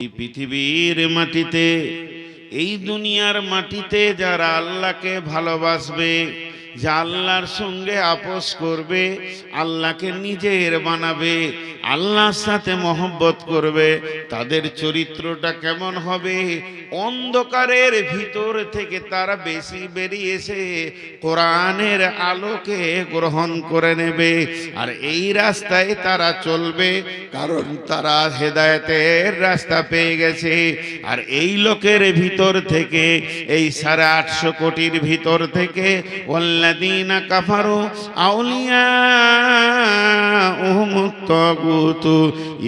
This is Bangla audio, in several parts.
এই পৃথিবীর মাটিতে, এই দুনিয়ার মাটিতে যারা আল্লাহকে ভালোবাসবে, যা আল্লাহর সঙ্গে আপোস করবে, আল্লাহকে নিজের বানাবে, আল্লাহর সাথে মহব্বত করবে, তাদের চরিত্রটা কেমন হবে? অন্ধকারের ভিতর থেকে তারা বেশি বেরিয়ে এসে কোরআনের আলোকে গ্রহণ করে নেবে, আর এই রাস্তায় তারা চলবে, কারণ তারা হেদায়েতের রাস্তা পেয়ে গেছে। আর এই লোকের ভিতর থেকে, এই 850 কোটির ভিতর থেকে ওয়াল্লাযীনা কাফারু আউলিয়াউহুমুত তাগুতু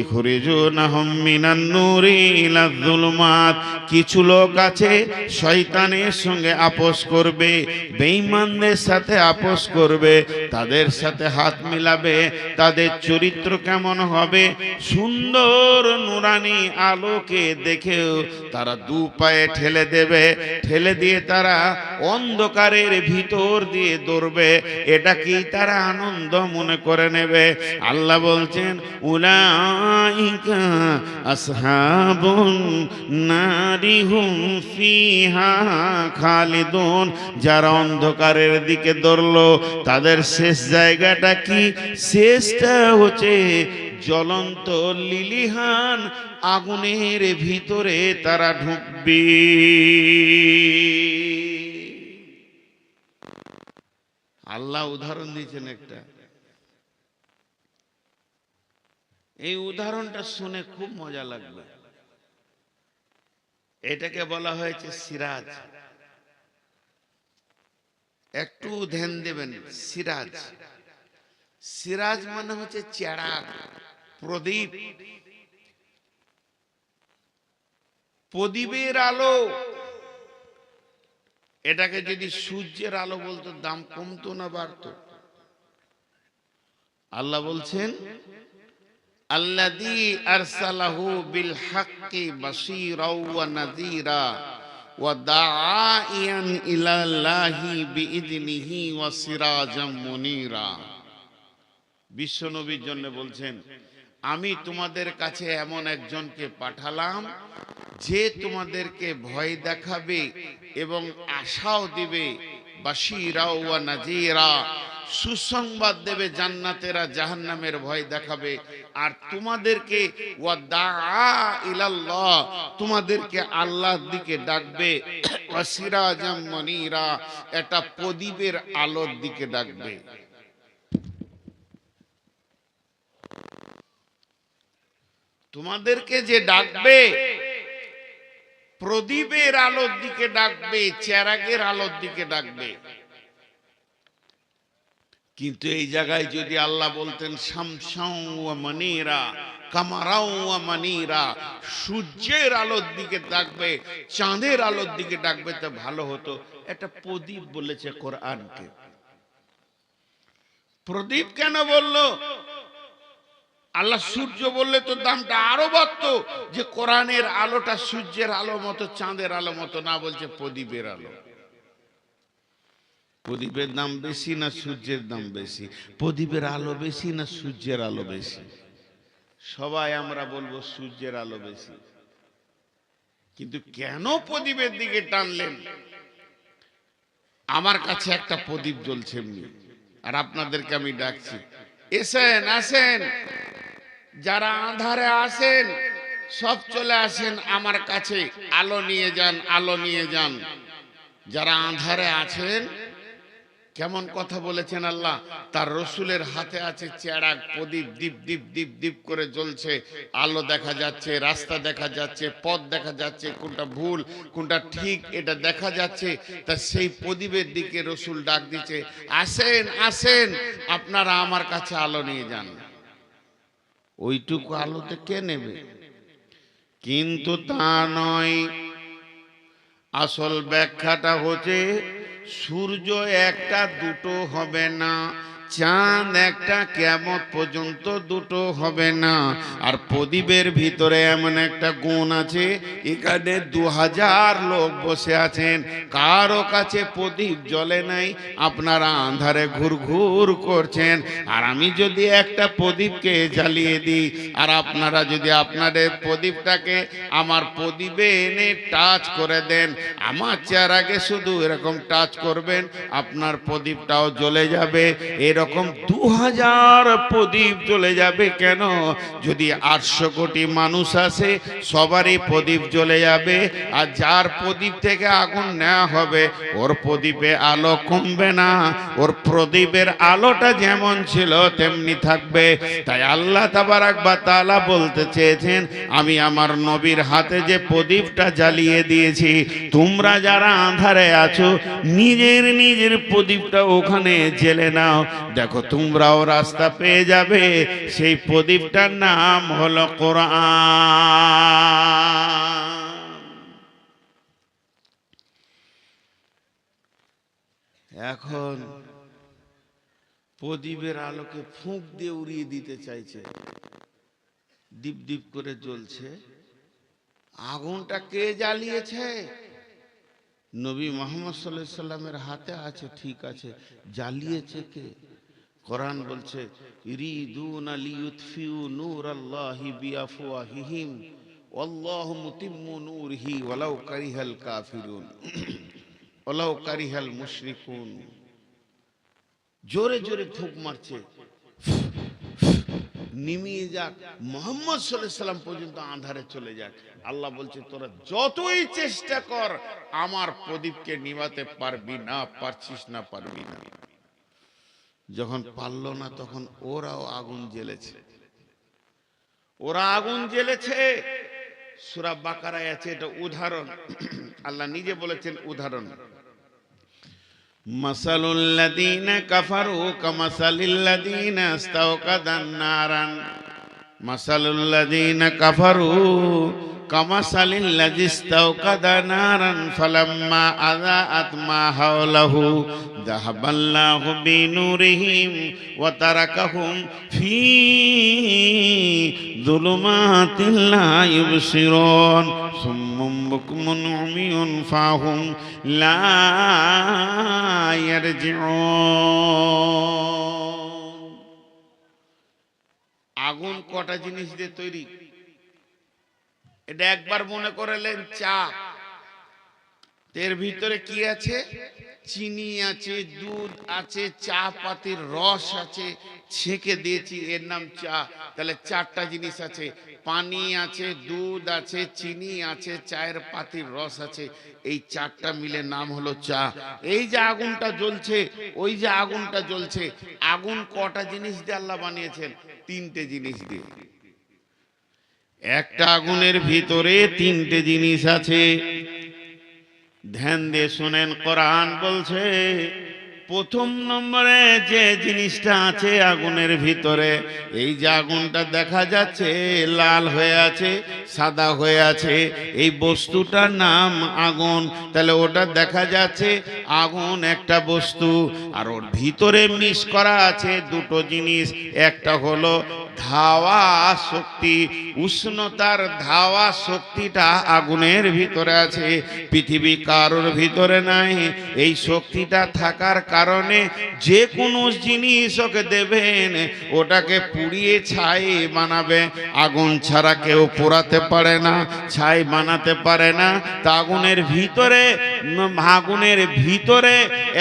ইখরিজুনাহুম মিনান নূরি ইলায যুলুমাত। কিছু লোক আছে শয়তানের সঙ্গে আপোস করবে, বেঈমানদের সাথে আপোস করবে, তাদের সাথে হাত মিলাবে। তাদের চরিত্র কেমন হবে? সুন্দর নুরানি আলোকে দেখেও তারা দু পায়ে ঠেলে দেবে, ঠেলে দিয়ে তারা অন্ধকারের ভিতর দিয়ে দৌড়বে। এটা কি তারা আনন্দ মনে করে নেবে? আল্লাহ বলছেন উলাইকা আসহাবুন নারি হুম ফিহা খালিদুন। যারা অন্ধকারের দিকে দৌড়লো, তাদের শেষ জায়গাটা কি? শেষটা হচ্ছে জ্বলন্ত লিলিহান আগুনের ভিতরে তারা ঢুকবে। আল্লাহ উদাহরণ দিয়েছেন একটা। এই উদাহরণটা শুনে খুব মজা লাগবে। এটাকে বলা হয়েছে সিরাজ। একটু ধ্যান দেবেন। সিরাজ, সিরাজ মানে হচ্ছে চেরাগ, প্রদীপ, প্রদীপের আলো। এটাকে যদি সূর্যের আলো বলতো, দাম কমতো না বাড়তো? আল্লাহ বলছেন আল্লাযী আরসালাহু বিল হাক্কি বাশীরাও ওয়া নাযীরা ওয়া দাঈয়ান ইলাল্লাহি বিইযনিহি ওয়া সিরাজাম মুনীরা। বিশ্বনবীর জন্য বলছেন, আমি তোমাদের কাছে এমন একজনকে পাঠালাম, যে তোমাদেরকে ভয় দেখাবে এবং আশাও দিবে। বাশীরা ওয়া নাযীরা, সুসংবাদ দেবে, জান্নাতেরা জাহান্নামের ভয় দেখাবে। আর তোমাদেরকে ওয়া দাআ ইলাল্লাহ, তোমাদেরকে আল্লাহর দিকে ডাকবে। ওয়া সিরাজাম মুনীরা, এটা প্রদীপের আলোর দিকে ডাকবে। তোমাদেরকে যে ডাকবে, প্রদীপের আলোর দিকে ডাকবে, চেরাগের আলোর দিকে ডাকবে। কিন্তু এই জায়গায় যদি আল্লাহ বলতেন শামসাও ওয়া মুনীরা, কামারাও ওয়া মুনীরা, সূর্যের আলোর দিকে ডাকবে, চাঁদের আলোর দিকে ডাকবে, তো ভালো হতো। এটা প্রদীপ বলেছে কোরআনকে। প্রদীপ কেন বললো? আল্লাহ সূর্য বললে তো দামটা আরো বাড়তো, যে কোরআনের আলোটা সূর্যের আলো মতো, চাঁদের আলো মতো না, বলছে প্রদীপের আলো। প্রদীপের দাম বেশি না সূর্যের দাম বেশি? প্রদীপের আলো বেশি না সূর্যের আলো বেশি? সবাই আমরা বলবো সূর্যের আলো বেশি। কিন্তু কেন প্রদীপের দিকে টানলেন? আমার কাছে একটা প্রদীপ জ্বলছে এমনি, আর আপনাদেরকে আমি ডাকছি, এসেন, আসেন। যারা আঁধারে আসেন সব চলে আসেন আমার কাছে, আলো নিয়ে যান, আলো নিয়ে যান। যারা আঁধারে আছেন, কেমন কথা বলেছেন আল্লাহ, তার রসুলের হাতে আছে চেরাগ, প্রদীপ, দীপ দীপ দীপ দীপ করে জ্বলছে, আলো দেখা যাচ্ছে, রাস্তা দেখা যাচ্ছে, পথ দেখা যাচ্ছে, কোনটা ভুল কোনটা ঠিক এটা দেখা যাচ্ছে। তা সেই প্রদীপের দিকে রসুল ডাক দিচ্ছে, আসেন, আসেন, আপনারা আমার কাছে আলো নিয়ে যান। ওইটুকু আলোতে কে নেবে? কিন্তু তা নয়। আসল ব্যাখ্যাটা হচ্ছে, সূর্য একটা দুটো হবে না, চাঁদ একটা কিয়ামত পর্যন্ত দুটো হবে না। আর প্রদীপের ভিতরে এমন একটা গুণ আছে, এখানে 2000 লোক বসে আছেন, কারো কাছে প্রদীপ জ্বলে নাই, আপনারা আন্ধারে ঘুরঘুর করছেন। আর আমি যদি একটা প্রদীপকে জ্বালিয়ে দিই, আর আপনারা যদি আপনাদের প্রদীপটাকে আমার প্রদীপে এনে টাচ করে দেন, আমার চেহারাকে শুধু এরকম টাচ করবেন, আপনার প্রদীপটাও জ্বলে যাবে। এরকম 2000 প্রদীপ জ্বলে যাবে। কেন? যদি 800 কোটি মানুষ আসে, সবারই প্রদীপ জ্বলে যাবে। আর যার প্রদীপ থেকে আগুন নেওয়া হবে, ওর প্রদীপে আলো কমবে না, ওর প্রদীপের আলোটা যেমন ছিল তেমনি থাকবে। তাই আল্লাহ তাবারাক ওয়া তাআলা বলতে চেয়েছেন, আমি আমার নবীর হাতে যে প্রদীপটা জ্বালিয়ে দিয়েছি, তোমরা যারা আঁধারে আছো, নিজের নিজের প্রদীপটা ওখানে জ্বেলে নাও, দেখো তোমরাও রাস্তা পেয়ে যাবে। সেই প্রদীপটার নাম হলো কোরআন। এখন প্রদীপের আলোকে ফুঁক দিয়ে উড়িয়ে দিতে চাইছে, ডিপ ডিপ করে জ্বলছে। আগুনটা কে জ্বালিয়েছে? নবী মুহাম্মদ সাল্লাল্লাহু আলাইহি সাল্লামের হাতে আছে, ঠিক আছে, জ্বালিয়েছে কে? কোরআন বলছে, ইরিদুনা লিইউতফিউ নূরাল্লাহি বিআফওয়াহিহিম ওয়াল্লাহু মুতিম্মু নূরিহি ওয়ালাউ কারিহাল কাফিরুন ওয়ালাউ কারিহাল মুশরিকুন। জোরে জোরে ফুঁক মারছে, নিমিয়ে যাক, মুহাম্মদ সাল্লাল্লাহু আলাইহি সাল্লাম পর্যন্ত আঁধারে চলে যাক। আল্লাহ বলছে, তোরা যতই চেষ্টা কর আমার প্রদীপকে নিভাতে পারবি না, পারছিস না, পারবি না। যখন পারল না, তখন ওরাও আগুন জ্বেলেছে, ওরা আগুন জ্বেলেছে। সূরা বাকারায় আছে, এটা উদাহরণ, আল্লাহ নিজে বলেছেন উদাহরণ। মাসালুল লাযীনা কাফারু কামাসালিল লাযীনা ইস্তাওকাদান নারান। মাসালুল লাযীনা কাফারু কামাসালিল লাযী ইস্তাওকাদা নারান ফালাম্মা আযাআত মা হাওলাহু যাহাবাল্লাহু বিনূরিহিম ওয়া তারাকাহুম ফী যুলুমাতিল লা ইউবসিরুন সুম্মুম বুকমুন উমিয়ুন ফাহুম লা ইয়ারজিউন। আগুন কটা জিনিস দিয়ে তৈরি? এটা একবার মনে করলেন চা, এর ভিতরে কি আছে? চিনি আছে, দুধ আছে, চা পাতির রস আছে, ছেঁকে দিয়েছি, এর নাম চা। তাহলে 4টা জিনিস আছে, পানি আছে, দুধ আছে, চিনি আছে, চায়ের পাতির রস আছে, এই 4টা মিলে নাম হলো চা। এই যে আগুনটা জ্বলছে, ওই যে আগুনটা জ্বলছে, আগুন কটা জিনিস দিয়ে আল্লাহ বানিয়েছেন? 3টে জিনিস দিয়ে। একটা আগুনের ভিতরে 3টে জিনিস আছে। ধ্যান দিয়ে শুনেন, কোরআন বলছে, প্রথম নম্বরে যে জিনিসটা আছে আগুনের ভিতরে, এই যে আগুনটা দেখা যাচ্ছে লাল হয়ে আছে, সাদা হয়ে আছে, এই বস্তুটার নাম আগুন। তাহলে ওটা দেখা যাচ্ছে আগুন একটা বস্তু, আর ওর ভিতরে মিশ করা আছে 2টো জিনিস। একটা হলো ধাওয়া শক্তি, উষ্ণতার ধাওয়া শক্তিটা আগুনের ভিতরে আছে, পৃথিবী কারোর ভিতরে নাই। এই শক্তিটা থাকার কারণে যে কোনো জিনিস ওকে দেবেন, ওটাকে পুড়িয়ে ছাই বানাবে। আগুন ছাড়া কেউ পোড়াতে পারে না, ছাই বানাতে পারে না। তা আগুনের ভিতরে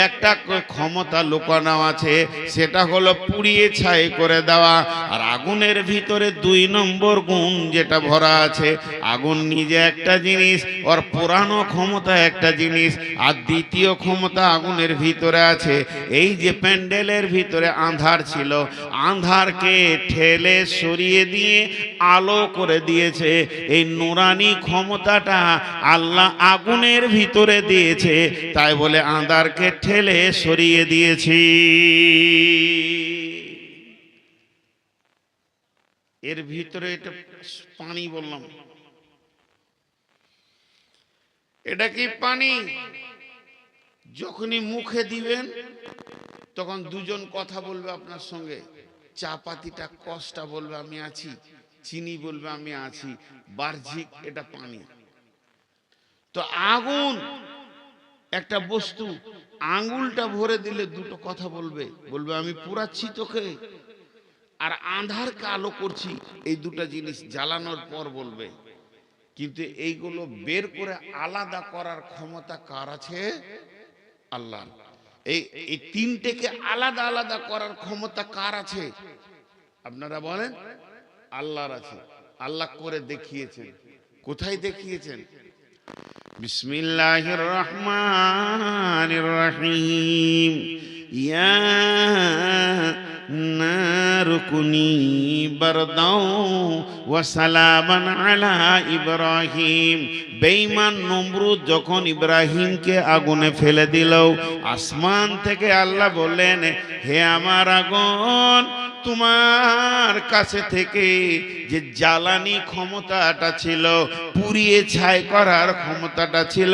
একটা ক্ষমতা লুকানো আছে, সেটা হলো পুড়িয়ে ছাই করে দেওয়া। আর আগুনের ভিতরে 2 নম্বর গুণ যেটা ভরা আছে, আগুন নিজে একটা জিনিস, ওর পুরানো ক্ষমতা একটা জিনিস, আর দ্বিতীয় ক্ষমতা আগুনের ভিতরে আছে। এই যে প্যান্ডেলের ভিতরে আঁধার ছিল, আঁধারকে ঠেলে সরিয়ে দিয়ে আলো করে দিয়েছে। এই নুরানি ক্ষমতাটা আল্লাহ আগুনের ভিতরে দিয়েছে, তাই বলে আঁধারকে ঠেলে সরিয়ে দিয়েছি। এর ভিতরে এটা পানি বললাম, এটা কি পানি? যখনই মুখে দিবেন তখন দুজন কথা বলবে আপনার সঙ্গে, চা পাতিটা কষ্টা বলবে আমি আছি, চিনি বলবে আমি আছি, বাহ্যিক এটা পানি। তো আগুন একটা বস্তু, আঙ্গুলটা ভরে দিলে দুটো কথা বলবে, বলবে আমি পুরাচ্ছি তোকে, আর আঁধারকে আলো করছি, এই দুটো জিনিস জ্বালানোর পর বলবে। কিন্তু এইগুলো বের করে আলাদা করার ক্ষমতা কার আছে? আল্লাহর। এই তিনটেকে আলাদা আলাদা করার ক্ষমতা কার আছে? আপনারা বলেন। আল্লাহর আছে। আল্লাহ করে দেখিয়েছেন। কোথায় দেখিয়েছেন? বিসমিল্লাহির রহমানির রহিম। ইয়া নারু কুনি বারদাও ওয়া সালামান আলা ইব্রাহিম। বেঈমান নমরুদ যখন ইব্রাহিমকে আগুনে ফেলে দিল, আসমান থেকে আল্লাহ বললেন, হে আমার আগুন, তোমার কাছে থেকে যে জ্বালানি ক্ষমতাটা ছিল, পুড়িয়ে ছাই করার ক্ষমতাটা ছিল,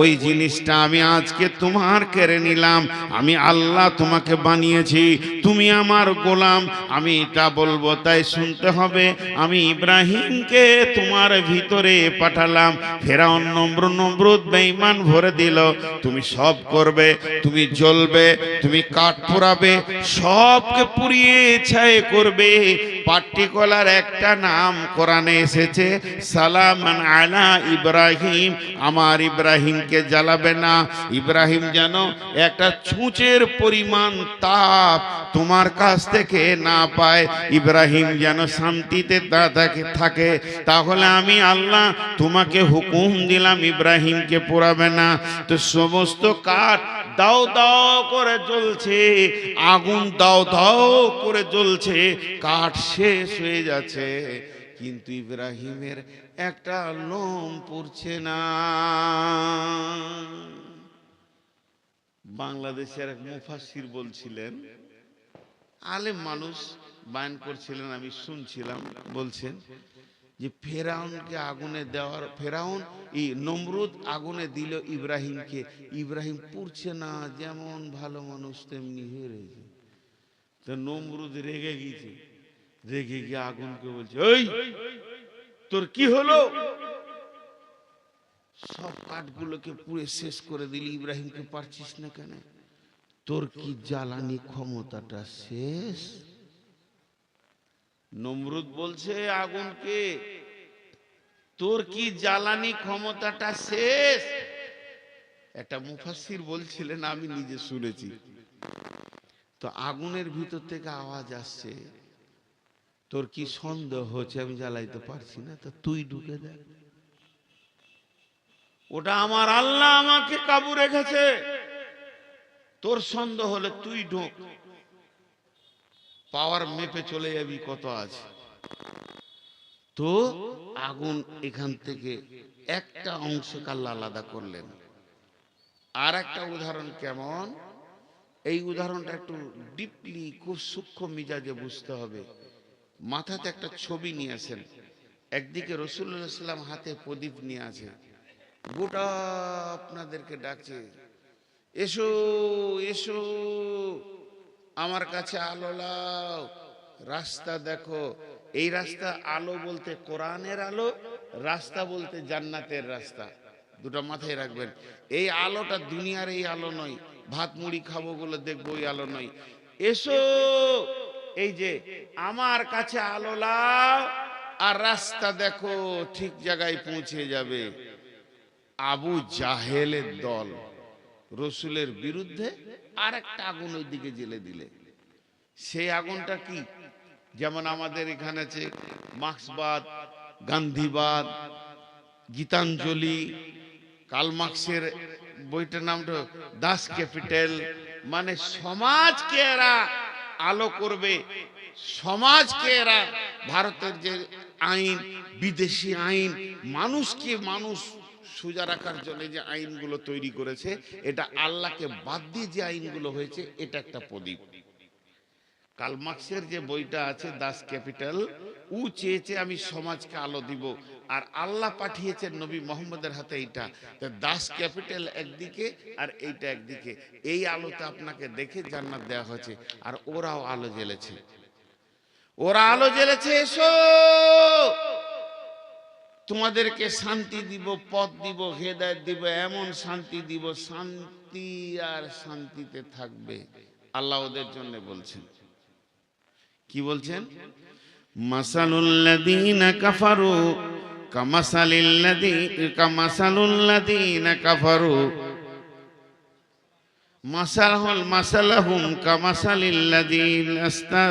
ওই জিনিসটা আমি আজকে তোমার কেড়ে নিলাম। আমি আল্লাহ তোমাকে বানিয়েছি, তুমি আমার গোলাম, আমি এটা বলবো তাই শুনতে হবে। আমি ইব্রাহিমকে তোমার ভিতরে পাঠালাম। ফেরাউন নমরুদ বেঈমান ভরে দিল, তুমি সব করবে, তুমি জ্বলবে, তুমি কাঠ পোড়াবে, সবকে পুড়িয়ে ছাই করবে। পার্টিকুলার একটা নাম কোরআনে এসেছে, সালামান আলা ইব্রাহিম, আমার ইব্রাহিমকে জ্বালাবে না। ইব্রাহিম যেন একটা ছুঁচের পরিমাণ তাপ তোমার কাছ থেকে না পায়, ইব্রাহিম যেন শান্তিতে থাকে। তাহলে আমি আল্লাহ তোমাকে হুকুম দিলাম ইব্রাহিমকে পোড়াবে না। তো সমস্ত কাঠ দাও দাও করে জ্বলছে, আগুন দাও দাও করে জ্বলছে, কাঠ শেষ হয়ে যাচ্ছে, কিন্তু ইব্রাহিমের একটা লোম পড়ছে না। বাংলাদেশের এক মুফাসসির বলছিলেন, আলেম মানুষ বায়ান করছিলেন, আমি শুনছিলাম, বলছেন যে ফেরাউনকে আগুনে দেওয়ার, ফেরাউন এই নমরুদ আগুনে দিল ইব্রাহিমকে, ইব্রাহিম পুড়ছে না, যেমন ভালো মানুষ তেমনি হয়ে রয়েছে। তো নমরুদ রেগে গিয়েছে, রেগে গিয়ে আগুনকে বলছে, ওই তোর কি হলো? সব কাঠগুলোকে পুড়ে শেষ করে দিলি, ইব্রাহিমকে পারছিস না কেন? তোর কি জ্বালানি ক্ষমতাটা শেষ? নমরুদ বলছে আগুনকে, তোর কি জ্বালানি ক্ষমতাটা শেষ? একটা মুফাসসির বলছিলেন, আমি নিজে শুনেছি, তো আগুনের ভিতর থেকে আওয়াজ আসছে, তোর কি সন্দেহ হচ্ছে আমি জ্বালাইতে পারছি না? তো তুই ঢুকে দেখ, ওটা আমার আল্লাহ আমাকে কাবু রেখেছে, তোর সন্দেহ হলে তুই ঢোক, পাওয়ার মেপে চলে যাবি কত আছে। তো আগুন এখান থেকে একটা অংশকে আল্লাহ আলাদা করলেন। আর একটা উদাহরণ কেমন, এই উদাহরণটা একটু ডিপলি, খুব সূক্ষ্ম মিজাজে বুঝতে হবে। মাথাতে একটা ছবি নিয়ে আসেন, একদিকে রাসূলুল্লাহ সাল্লাল্লাহু আলাইহি ওয়াসাল্লাম হাতে প্রদীপ নিয়ে আছে, গোটা আপনাদেরকে ডাকছে, এসো এসো আমার কাছে আলো লাও, রাস্তা দেখো। এই রাস্তা, আলো বলতে কোরআনের আলো, রাস্তা বলতে জান্নাতের রাস্তা, দুটো মাথায় রাখবেন। এই আলোটা দুনিয়ার এই আলো নয়, ভাত মুড়ি খাবো বলে দেখবো ওই আলো নয়। এসো, এই যে আমার কাছে আলো লাও আর রাস্তা দেখো, ঠিক জায়গায় পৌঁছে যাবে। আবু জাহেলের দল রসুলের বিরুদ্ধে আর একটা আগুন ওই দিকে জ্বেলে দিলে। সেই আগুনটা কি? যেমন আমাদের এখানে আছে মার্ক্সবাদ, গান্ধীবাদ, গীতাঞ্জলি, কার্ল মার্ক্সের বইটার নামটা দাস ক্যাপিটাল। মানে সমাজকে এরা আলো করবে, সমাজকে এরা, ভারতের যে আইন, বিদেশি আইন, মানুষকে মানুষ সোজা রাখার জন্য যে আইনগুলো তৈরি করেছে, এটা আল্লাহকে বাদ দিয়ে যে আইনগুলো হয়েছে, এটা একটা প্রদীপ। কার্ল মার্ক্সের যে বইটা আছে দাস ক্যাপিটাল, ও চেয়েছে আমি সমাজকে আলো দিব, আর আল্লাহ পাঠিয়েছেন নবী মোহাম্মদের হাতে এইটা। দাস ক্যাপিটাল একদিকে আর এইটা একদিকে, এই আলোতে আপনাকে দেখে জান্নাত দেওয়া হয়েছে। আর ওরাও আলো জ্বেলেছে, ওরা আলো জ্বেলেছে, এসো তোমাদেরকে শান্তি দিব, পথ দিব, হেদায়েত দিব, এমন শান্তি দিব, শান্তি আর শান্তিতে থাকবে। আল্লাহ ওদের জন্য বলছেন, কি বলছেন? মাসালুল্লাযীনা কাফারু কামাসালুল্লাযীনা কাফারু মাসালাহুম কামাসালিল্লাযীনা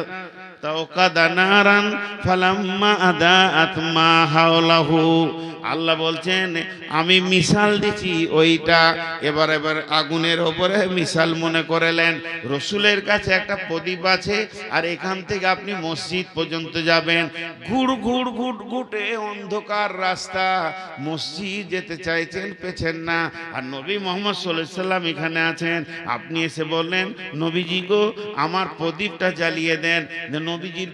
তাওকাদা নারান ফালাম্মা আদাআত মা হাওলাহু। আল্লাহ বলছেন আমি মিসাল দিছি ওইটা, এবার আগুনের ওপরে মিসাল মনে করেলেন। রসুলের কাছে একটা প্রদীপ আছে, আর এখান থেকে আপনি মসজিদ পর্যন্ত যাবেন, ঘুটে অন্ধকার রাস্তা, মসজিদ যেতে চাইছেন পেছেন না। আর নবী মোহাম্মদ সাল্লাল্লাহু আলাইহি সাল্লাম এখানে আছেন, আপনি এসে বললেন নবীজি গো আমার প্রদীপটা জ্বালিয়ে দেন। নবীজির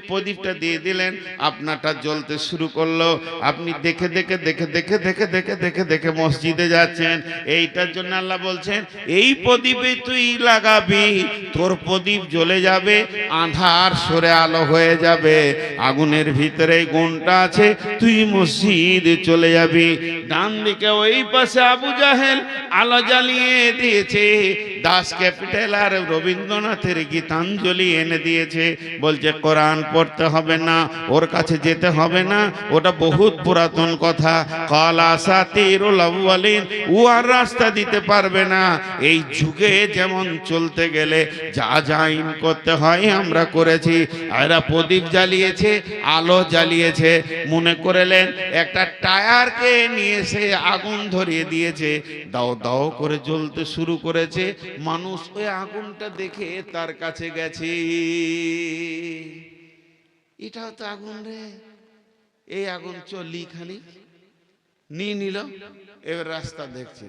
প্রদীপটা দিয়ে দিলেন, আপনারটা জ্বলতে শুরু করলো। আপনি দেখে দেখে মসজিদে যাচ্ছেন। এইটার জন্য আল্লাহ বলছেন এই প্রদীপে তুই লাগাবি, তোর প্রদীপ জ্বলে যাবে, আঁধার সরে আলো হয়ে যাবে। আগুনের ভিতরে গুণটা আছে, তুই মসজিদে চলে যাবি। ডান দিকে ওই পাশে আবু জাহেল আলো জ্বালিয়ে দিয়েছে, দাস ক্যাপিটাল আর রবীন্দ্রনাথের গীতাঞ্জলি এনে দিয়েছে। বলছে কোরআন পড়তে হবে না, ওর কাছে যেতে হবে না, ওটা বহুত পুরাতন কথা। কালা আসাতিরুল আউয়ালিন, ও আর রাস্তা দিতে পারবে না। এই যুগে যেমন চলতে গেলে যা আইন করতে হয় আমরা করেছি। এরা প্রদীপ জ্বালিয়েছে, আলো জ্বালিয়েছে, মনে করলেন একটা টায়ারকে নিয়ে এসে আগুন ধরিয়ে দিয়েছে, দাও দাও করে জ্বলতে শুরু করেছে। মানুষ ওই আগুনটা দেখে তার কাছে গেছে, এটাও তো আগুন রে, এই আগুন চলি খালি নিয়ে নিল। এবার রাস্তা দেখছে,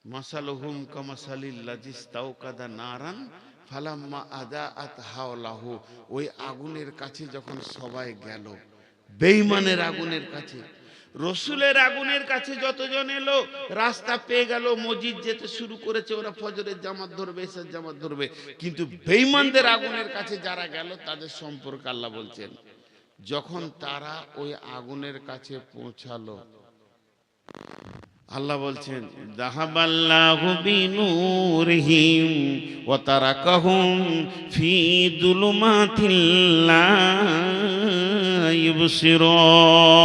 মাসালুহুম কামাসালিল্লাযী ইসতাওকাদা নারান ফালাম্মা আদাআত হাওলাহু। ওই আগুনের কাছে যখন সবাই গেল, বেঈমানের আগুনের কাছে, রসুলের আগুনের কাছে যতজন এলো, রাস্তা পেয়ে গেল, মসজিদ যেতে শুরু করেছে, ওরা ফজরের জামাত ধরবে, এশার জামাত ধরবে। কিন্তু বেঈমানদের আগুনের কাছে যারা গেল তাদের সম্পর্কে আল্লাহ বলছেন, যখন তারা ওই আগুনের কাছে পৌঁছালো, আল্লাহ বলছেন যাহাবাল্লাহু বিনূরিহিম ওয়া তারাকাহুম ফি যুলুমাতিল লা ইবসিরুন।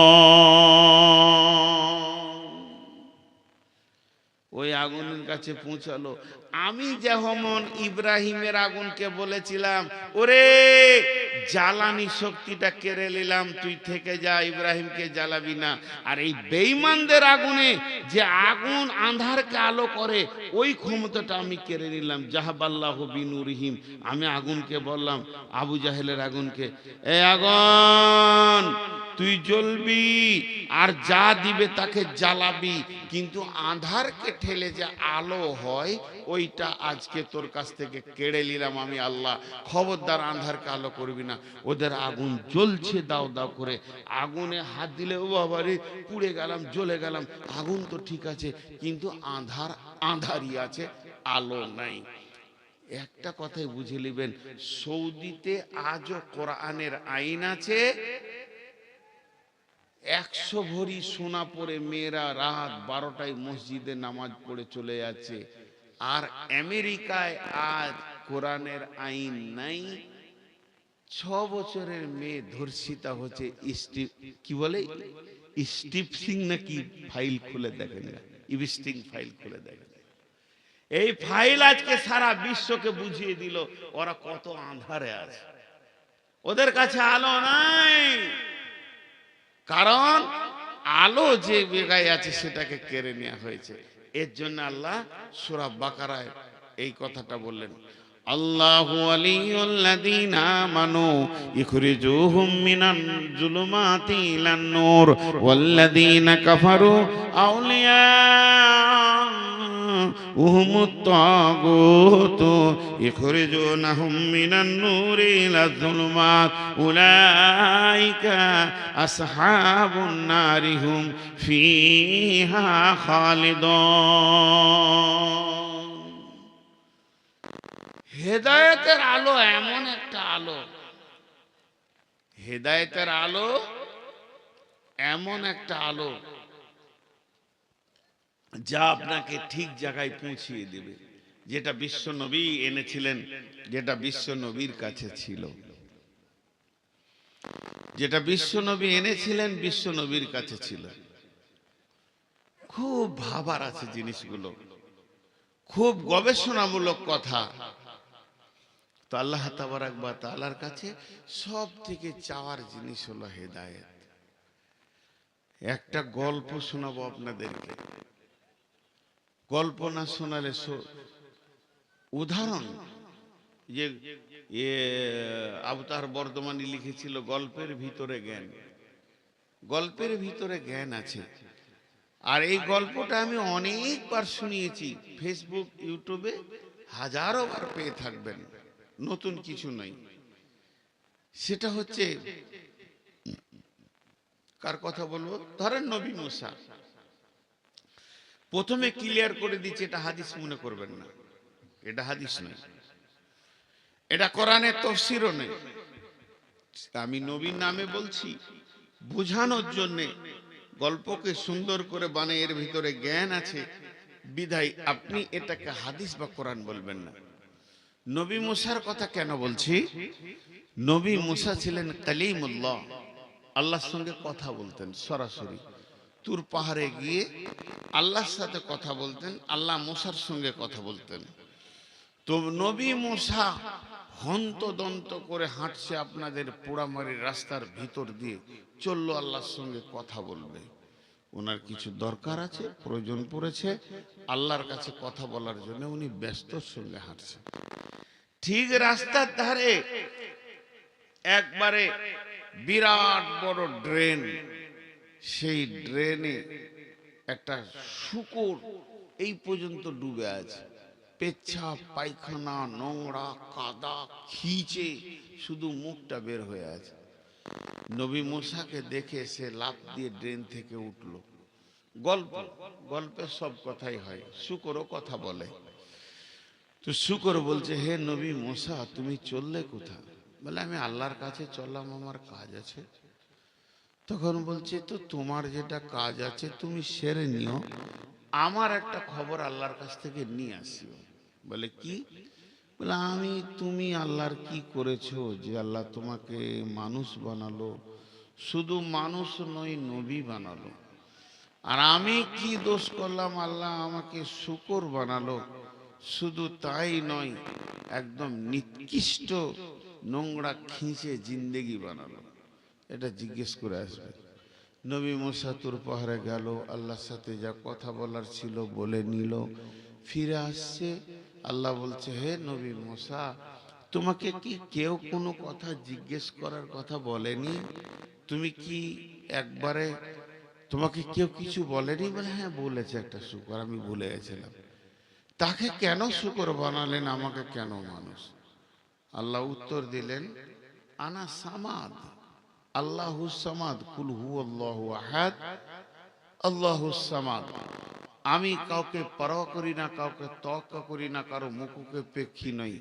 ওই আগুনের কাছে পৌঁছালো। আমি যেমন ইব্রাহিমের আগুনকে বলেছিলাম ওরে জ্বালানি শক্তিটা কেড়ে নিলাম, তুই থেকে যা, ইব্রাহিমকে জ্বালাবি না। আর এই বেঈমানদের আগুনে যে আগুন আঁধারকে আলো করে, ওই ক্ষমতাটা আমি কেড়ে নিলাম। যাহাবাল্লাহু বিনূরিহিম, আমি আগুনকে বললাম, আবু জাহেলের আগুনকে, এ আগুন তুই জ্বলবি আর যা দিবে তাকে জ্বালাবি, কিন্তু আঁধারকে ঠেলে যে আলো হয় ওইটা আজকে তোর কাছ থেকে কেড়ে নিলাম আমি আল্লাহ। খবরদার আঁধারকে আলো করবি না। ওদের আগুন জ্বলছে দাও দাও করে, আগুনে হাত দিলে ও বাবারে পুড়ে গেলাম, জ্বলে গেলাম। আগুন তো ঠিক আছে, কিন্তু আঁধারই আছে, আলো নাই। একটা কথাই বুঝে নেবেন, সৌদিতে আজও কোরআনের আইন আছে। 100 ভরি সোনা পরে মেয়েরা রাত 12টায় মসজিদে নামাজ পড়ে চলে যাচ্ছে। আর আমেরিকায় আজ কোরআনের আইন নাই। 6 বছরের মেয়ে ধর্ষিতা হচ্ছে, কি বলে স্টিপসিং নাকি ফাইল খুলে দেখেন, ইভিস্টিং ফাইল খুলে দেখেন। এই ফাইল আজকে সারা বিশ্বকে বুঝিয়ে দিল ওরা কত আঁধারে আছে। ওদের কাছে আলো নাই, কারণ আলো যে জায়গায় আছে সেটাকে কেড়ে নেওয়া হয়েছে। এর জন্য আল্লাহ সূরা বাকারায় এই কথাটা বললেন, আল্লাহু ওয়ালিয়ুল্লাযীনা আমানু ইখরিজুহুম মিনাল যুলুমাতি ইলান নূর ওয়াল্লাযীনা কাফারু আউলিয়া وهم الطاغوت يخرجونهم من النور إلى الظلمات أولئك أصحاب النار هم فيها خالدون হেদায়েতের আলো এমন একটা আলো, হেদায়েতের আলো এমন একটা আলো যা আপনাকে ঠিক জায়গায় পৌঁছিয়ে দেবে, যেটা বিশ্ব নবী এনেছিলেন, যেটা বিশ্ব নবীর কাছে ছিল, যেটা বিশ্ব নবী এনেছিলেন বিশ্ব নবীর কাছে ছিল। খুব ভাবার আছে জিনিসগুলো, খুব গবেষণামূলক কথা। তো আল্লাহ তাবারাক ওয়া তাআলার কাছে সব থেকে চাওয়ার জিনিস হলো হেদায়েত। একটা গল্প শোনাবো আপনাদেরকে, গল্প না শোনালে উদাহরণ, যে আবতার বর্ধমানী লিখেছিল গল্পের ভিতরে জ্ঞান, গল্পের ভিতরে জ্ঞান আছে। আর এই গল্পটা আমি অনেকবার শুনিয়েছি, ফেসবুক ইউটিউবে হাজারো বার পেয়ে থাকবেন, নতুন কিছু নয়। সেটা হচ্ছে, কার কথা বলবো, ধরেন নবী মুসা। প্রথমে ক্লিয়ার করে দিচ্ছে এটা হাদিস মনে করবেন না, এটা হাদিস নয়, এটা কোরআনের তাফসীরও নেই। আমি নবীর নামে বলছি বোঝানোর জন্যে, গল্পকে সুন্দর করে বানিয়ে এর ভিতরে জ্ঞান আছে বিধায় আপনি এটাকে হাদিস বা কোরআন বলবেন না। নবী মুসার কথা কেন বলছি? নবী মুসা ছিলেন কালিমুল্লাহ, আল্লাহর সঙ্গে কথা বলতেন সরাসরি। তুর পাহাড়ে গিয়ে আল্লাহর সাথে কথা বলতেন, আল্লাহ মুসার সঙ্গে কথা বলতেন। তো নবী মুসা হন্তদন্ত করে হাঁটছে আপনাদের পোড়ামারির রাস্তার ভিতর দিয়ে, চললো আল্লাহর সঙ্গে কথা বলবে। ওনার কিছু দরকার আছে, প্রয়োজন পড়েছে আল্লাহর কাছে কথা বলার জন্য, উনি ব্যস্তর সঙ্গে হাঁটছে। ঠিক রাস্তার ধারে একবারে বিরাট বড় ড্রেন, সেই ড্রেনে একটা শূকর এই পর্যন্ত ডুবে আছে, পেচ্ছাপ পায়খানা নোংরা কাদা খিচে শুধু মুখটা বের হয়ে আছে। নবী মুসাকে দেখে সে লাফ দিয়ে ড্রেন থেকে উঠলো। গল্প, গল্পের সব কথাই হয়, শূকরও কথা বলে। তো শূকর বলছে, হে নবী মুসা তুমি চললে কোথায়? বলে আমি আল্লাহর কাছে চললাম, আমার কাজ আছে। তখন বলছে, তো তোমার যেটা কাজ আছে তুমি সেরে নিও, আমার একটা খবর আল্লাহর কাছ থেকে নিয়ে আসিও। বলে কি? বলে তুমি আল্লাহর কি করেছো যে আল্লাহ তোমাকে মানুষ বানালো, শুধু মানুষ নয় নবী বানালো। আর আমি কি দোষ করলাম, আল্লাহ আমাকে শূকর বানালো। শুধু তাই নয়, একদম নিকৃষ্ট নোংরা খিঁচে জিন্দেগি বানালো। এটা জিজ্ঞেস করে আসবে। নবী মুসা তুর পাহাড়ে গেল, আল্লাহর সাথে যা কথা বলার ছিল বলে নিল, ফিরে আসছে। আল্লাহ বলছে, হে নবী মুসা তোমাকে কি কেউ কোনো কথা জিজ্ঞেস করার কথা বলেনি? তুমি কি একবারে, তোমাকে কেউ কিছু বলেনি? বলে হ্যাঁ বলেছে একটা শূকর, আমি ভুলে গেছিলাম। তাকে কেন শূকর বানালেন, আমাকে কেন মানুষ? আল্লাহ উত্তর দিলেন, আনা সামাদ, আল্লাহুস সামাদ, কুল হুয়াল্লাহু আহাদ, আল্লাহুস সামাদ। আমি কাউকে পরোয়া করি না, কাউকে তোয়াক্কা করি না, কারো মুখকে পেক্ষী নই।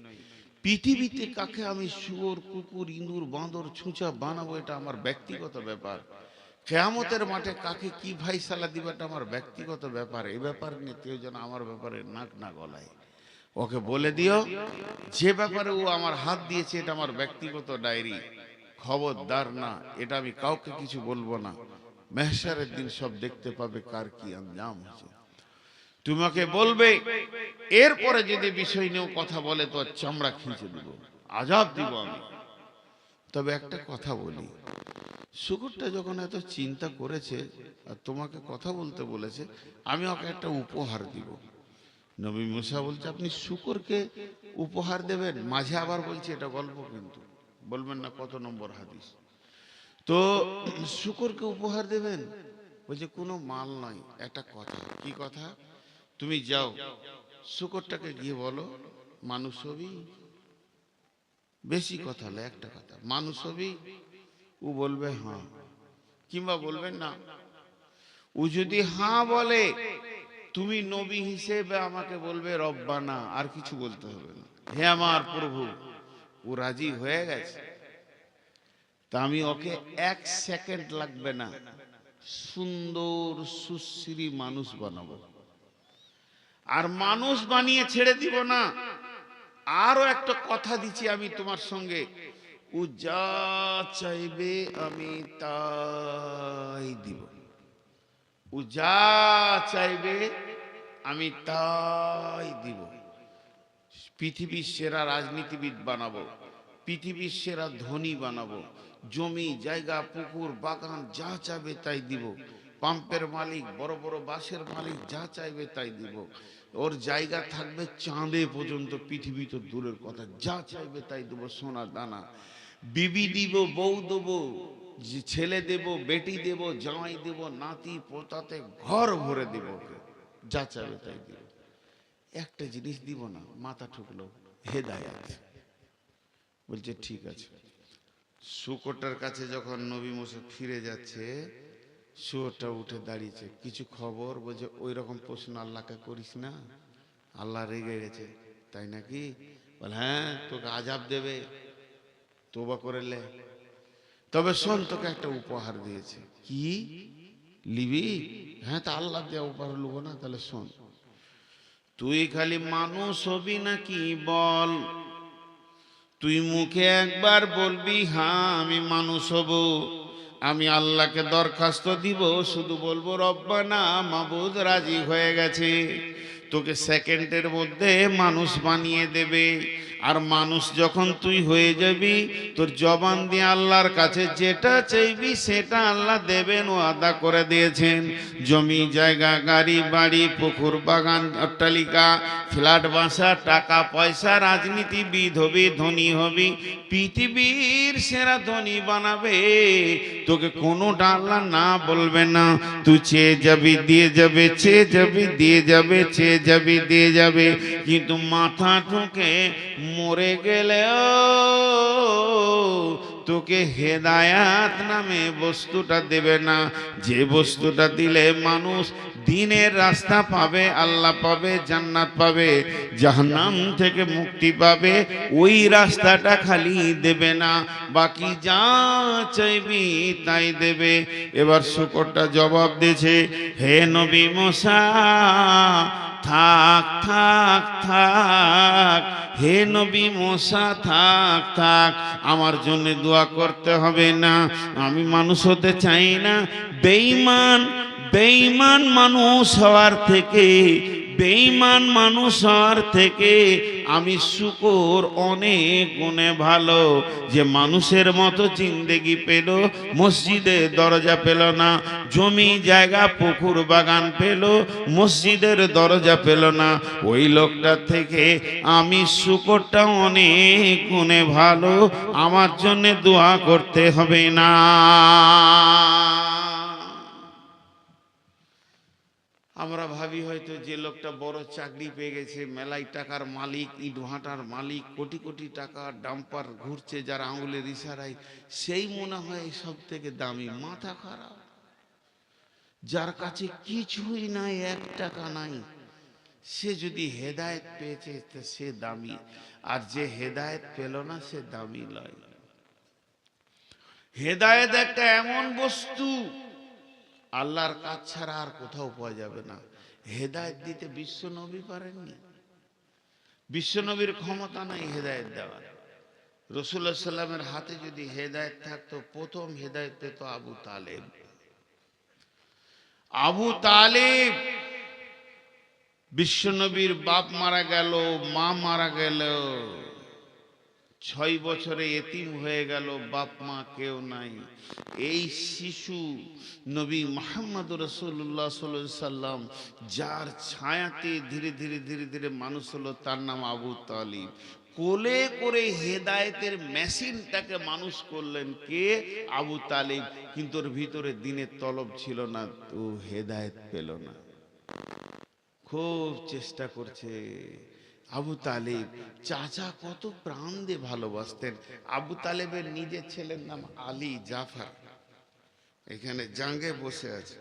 পৃথিবীতে কাকে আমি শুয়োর কুকুর ইঁদুর বাঁদর ছুঁচা বানাবো এটা আমার ব্যক্তিগত ব্যাপার। কিয়ামতের মাঠে কাকে কি ফায়সালা দিবে এটা আমার ব্যক্তিগত ব্যাপার। এই ব্যাপার নিয়ে কেউ যেন আমার ব্যাপারে নাক না গলায়। ওকে বলে দিও যে ব্যাপারে ও আমার হাত দিয়েছে এটা আমার ব্যক্তিগত ডায়েরি, খবরদার না, এটা আমি কাউকে কিছু বলবো না। মেহশারের দিন সব দেখতে পাবে কার কি আঞ্জাম হয়েছে। তোমাকে বলবে, এরপরে যদি বিষয় নিয়েও কথা বলে তো চামড়া খিঁচে দেব, আজাব দিব আমি। তবে একটা কথা বলি, শুকুরটা যখন এত চিন্তা করেছে আর তোমাকে কথা বলতে বলেছে, আমি ওকে একটা উপহার দিব। নবী মুসা বলছে, আপনি শুকুরকে উপহার দেবেন? মাঝে আবার বলছে এটা গল্প, কিন্তু বলবেন না কত নম্বর হাদিস। তো শুকুরকে উপহার দেবেন? বলছে কোনো মাল নয়, একটা কথা। কি কথা? তুমি যাও শূকরটাকে গিয়ে বলো মানুষ হবি, বেশি কথা হলে একটা কথা, মানুষ হবি? ও বলবে হ্যাঁ, কিংবা বলবে না। ও যদি হ্যাঁ বলে তুমি নবী হিসেবে আমাকে বলবে রব্বানা, আর কিছু বলতে হবে না, হে আমার প্রভু। ও রাজি হয়ে গেছে, তা আমি ওকে 1 সেকেন্ড লাগবে না সুন্দর সুশ্রী মানুষ বানাবো। আর মানুষ বানিয়ে ছেড়ে দিব না, আরো একটা কথা দিচ্ছি আমি তোমার সঙ্গে, ও যা চাইবে আমি তাই দিব। ও যা চাইবে আমি তাই দিব। পৃথিবীর সেরা রাজনীতিবিদ বানাবো, পৃথিবীর সেরা ধনী বানাবো, জমি জায়গা পুকুর বাগান যা চাইবে তাই দিব। পাম্পের মালিক, বড় বড় বাসের মালিক যা চাইবে তাই দিব। ওর জায়গা থাকবে চাঁদে পর্যন্ত, পৃথিবী তো দূরের কথা, যা চাইবে তাই দেবো, সোনা দানা। বিবি দিব, বউ দেবো, ছেলে দেব, বেটি দেব, জামাই দেব, নাতি পোতাতে ঘর ভরে দেব, ওকে যা চাইবে তাই দিব। একটা জিনিস দিব না, মাথা ঠুকলো, হেদায়েত। বলছে ঠিক আছে। শূকরটার কাছে যখন নবী মুসা ফিরে যাচ্ছে, শুয়োরটা উঠে দাঁড়িয়েছে, কিছু খবর? বলছে ওই রকম প্রশ্ন আল্লাহকে করিস না, আল্লাহ রেগে গেছে। তাই নাকি? বল হ্যাঁ, তোকে আযাব দেবে, তওবা করে লে। তবে শোন, তোকে একটা উপহার দিয়েছে। কি লিবি? হ্যাঁ, তা আল্লাহ দেওয়া উপহার লুবো না? তাহলে শোন, তুই খালি মানুষ হবি নাকি বল। তুই মুখে একবার বলবি হ্যাঁ আমি মানুষ হব, আমি আল্লাহকে দরখাস্ত দিব, শুধু বলবো রব্বানা, মাবুদ রাজি হয়ে গেছে, তোকে সেকেন্ডের মধ্যে মানুষ বানিয়ে দেবে। আর মানুষ যখন তুই হয়ে যাবি, তোর জবান দিয়ে আল্লাহর কাছে যেটা চাইবি সেটা আল্লাহ দেবেন, ও আদা করে দিয়েছেন। জমি জায়গা গাড়ি বাড়ি পুকুর বাগান অট্টালিকা ফ্ল্যাট বাসা টাকা পয়সা, রাজনীতিবিদ হবি, ধনী হবি, পৃথিবীর সেরা ধনী বানাবে, তোকে কোনোটা আল্লাহ না বলবে না। তুই চেয়ে যাবি দিয়ে যাবে, চেয়ে যাবি দিয়ে যাবে, চেয়ে যাবি দিয়ে যাবে, কিন্তু মাথা ঠুকে মরে গেলেও তোকে হেদায়াত নামে বস্তুটা দেবে না। যে বস্তুটা দিলে মানুষ দিনের রাস্তা পাবে, আল্লাহ পাবে, জান্নাত পাবে, জাহান্নাম থেকে মুক্তি পাবে, ওই রাস্তাটা খালি দেবে না, বাকি যা চাইবি তাই দেবে। এবার শূকরটা জবাব দিয়েছে, হে নবী মুসা, থাক থাক থাক, হে নবী মুসা থাক থাক, আমার জন্য দোয়া করতে হবে না, আমি মানুষ হতে চাই না। বেঈমান বেঈমান মানুষ হওয়ার থেকে, বেঈমান মানুষ হওয়ার থেকে আমি শূকর অনেক গুণে ভালো। যে মানুষের মতো জিন্দেগি পেল, মসজিদে দরজা পেল না, জমি জায়গা পুকুর বাগান পেল, মসজিদের দরজা পেল না, ওই লোকটার থেকে আমি শূকরটা অনেক গুণে ভালো, আমার জন্য দোয়া করতে হবে না। আমরা ভাবি হয়তো যে লোকটা বড় চাকরি পেয়ে গেছে, মেলাই টাকার মালিক, ইট ভাটার মালিক, কোটি কোটি টাকা ডাম্পার ঘুরছে যার আঙুলের ইশারায়, সেই মনে হয় সব থেকে দামি। মাথা খারাপ। যার কাছে কিছুই নাই, 1 টাকা নাই, সে যদি হেদায়েত পেয়েছে সে দামি, আর যে হেদায়েত পেল না সে দামি নয়। হেদায়েত একটা এমন বস্তু, আল্লাহর কাজ ছাড়া আর কোথাও পাওয়া যাবে না। হেদায়েত দিতে বিশ্ব নবী পারেননি, বিশ্ব নবীর ক্ষমতা নাই হেদায়েত দেওয়ার। রাসূলুল্লাহ সাল্লাল্লাহু আলাইহি ওয়াসাল্লামের হাতে যদি হেদায়েত থাকতো, প্রথম হেদায়েত পেত আবু তালেব। আবু তালেব, বিশ্ব নবীর বাপ মারা গেল, মা মারা গেল, 6 বছরে এতিম হয়ে গেল, বাপ মা কেউ নাই। এই শিশু নবী মুহাম্মদুর রাসূলুল্লাহ সাল্লাল্লাহু আলাইহি সাল্লাম, যার ছায়াতে ধীরে ধীরে ধীরে ধীরে মানুষ হলো, তার নাম আবু তালিব। কোলে করে হেদায়েতের মেশিনটাকে মানুষ করলেন কে? আবু তালিব। কিন্তু ওর ভিতরে দিনের তলব ছিল না, তো হেদায়েত পেল না। খুব চেষ্টা করছে। আবু তালেব চাচা কত প্রাণ দিয়ে ভালোবাসতেন। আবু তালেবের নিজের ছেলের নাম আলী জাফর, এখানে জাঙ্গে বসে আছে,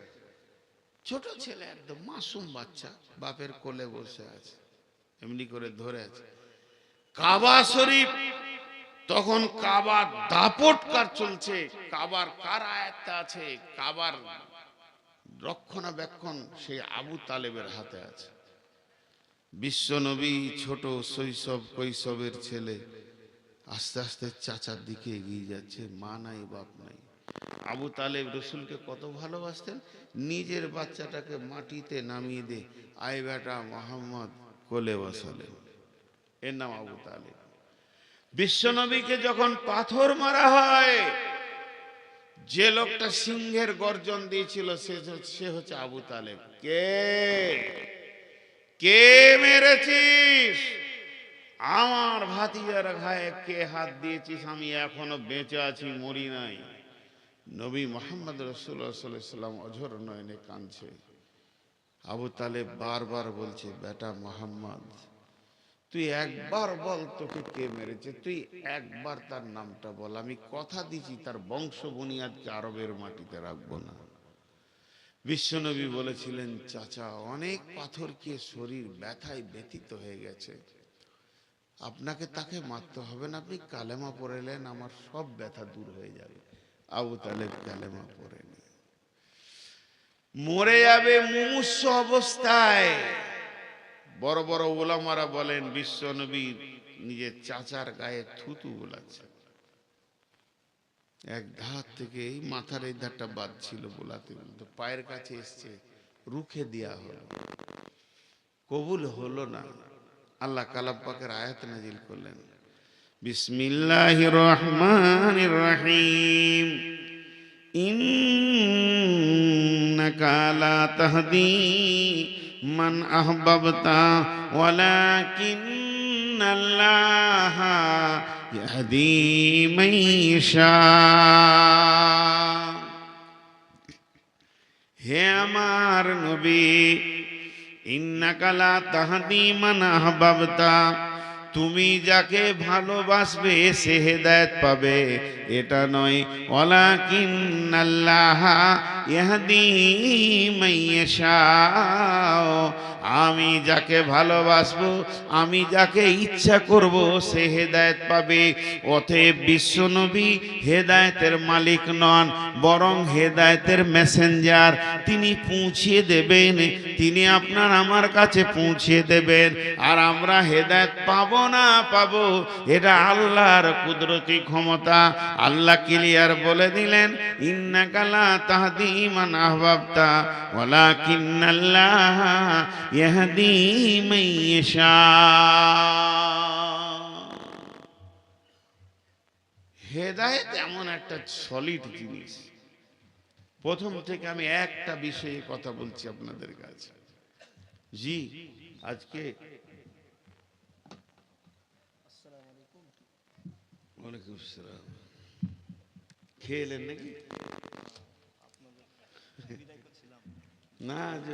ছোট ছেলে একদম মাসুম বাচ্চা, বাপের কোলে বসে আছে, এমনি করে ধরে আছে। কাবা শরীফ তখন কাবার দাপটকার চলছে, কাবার কার আয়াতটা আছে, কাবার রক্ষণাবেক্ষণ সেই আবু তালেবের হাতে আছে। বিশ্বনবী ছোট শৈশব কৈশবের ছেলে আস্তে আস্তে চাচার দিকে এগিয়ে যাচ্ছে, মা নাই বাপ নাই। আবু তালেব রসুলকে কত ভালোবাসতেন, নিজের বাচ্চাটাকে মাটিতে নামিয়ে দিয়ে আয় বেটা মোহাম্মদ কোলে বসালেন, এর নাম আবু তালেব। বিশ্বনবীকে যখন পাথর মারা হয়, যে লোকটা সিংহের গর্জন দিয়েছিল সে হচ্ছে আবু তালেব। কে কে মেরেছিস? আমার ভাতিজার গায়ে কে হাত দিয়েছিস? আমি এখনো বেঁচে আছি, মরি নাই। নবী মোহাম্মদ রাসূলুল্লাহ সাল্লাল্লাহু আলাইহি ওয়াসাল্লাম অঝর নয়নে কাঁদছে। আবু তালেব বারবার বলছে, বেটা মোহাম্মদ, তুই একবার বল তোকে কে মেরেছে, তুই একবার তার নামটা বল, আমি কথা দিচ্ছি তার বংশ বুনিয়াদকে আরবের মাটিতে রাখবো না। বিশ্বনবী বলেছিলেন, চাচা অনেক পাথর খেয়ে শরীর ব্যথায় ব্যথিত হয়ে গেছে, আপনাকে তাকে মারতে হবে না, আপনি কালেমা পড়লেন আমার সব ব্যথা দূর হয়ে যাবে। আবু তালেব কালেমা পড়েনি, মরে যাবে মুমূর্ষু অবস্থায়। বড় বড় ওলামারা বলেন বিশ্বনবী নিজের চাচার গায়ে থুতু বোলাচ্ছে, এক ধার থেকে এই মাথার এই ধারটা বাদ ছিল, বোলাতে বলতে পায়ের কাছে এসছে, রুখে দেয়া হলো, কবুল হলো না। আল্লাহ কালাম পাকের আয়াত নাজিল করলেন, বিসমিল্লাহির রহমানির রহিম, ইন্নাকা লা তাহদি মান আহবাবতা ওয়ালাকিন্নাল্লাহা ইয়াহদি মান ইয়াশা। হে আমার নবী, ইন্নাকা লা তাহদি মান আহবাবতা, তুমি যাকে ভালোবাসবে সে হেদায়েত পাবে, এটা নয়। ওয়ালাকিন্নাল্লাহা ইয়াহদি মান ইয়াশা, আমি যাকে ভালোবাসবো, আমি যাকে ইচ্ছা করব সে হেদায়েত পাবে। অতএব বিশ্বনবী হেদায়েতের মালিক নন, বরং হেদায়েতের মেসেঞ্জার। তিনি পৌঁছিয়ে দেবেন, তিনি আপনার আমার কাছে পৌঁছিয়ে দেবেন। আর আমরা হেদায়েত পাবো না পাবো, এটা আল্লাহর কুদরতি ক্ষমতা। আল্লাহ ক্লিয়ার বলে দিলেন, ইন্নাকা লা তাহদি মান আহবাবতা ওয়ালাকিন্নাল্লাহা ইয়াহদি মান ইয়াশা। হেদায়েত এমন একটা সলিড জিনিস। প্রথম থেকে আমি একটা বিষয়ে কথা বলছি আপনাদের কাছে। জি, আজকে ওয়ালাইকুম আসসালাম, খেয়ে এলেন নাকি? না, যে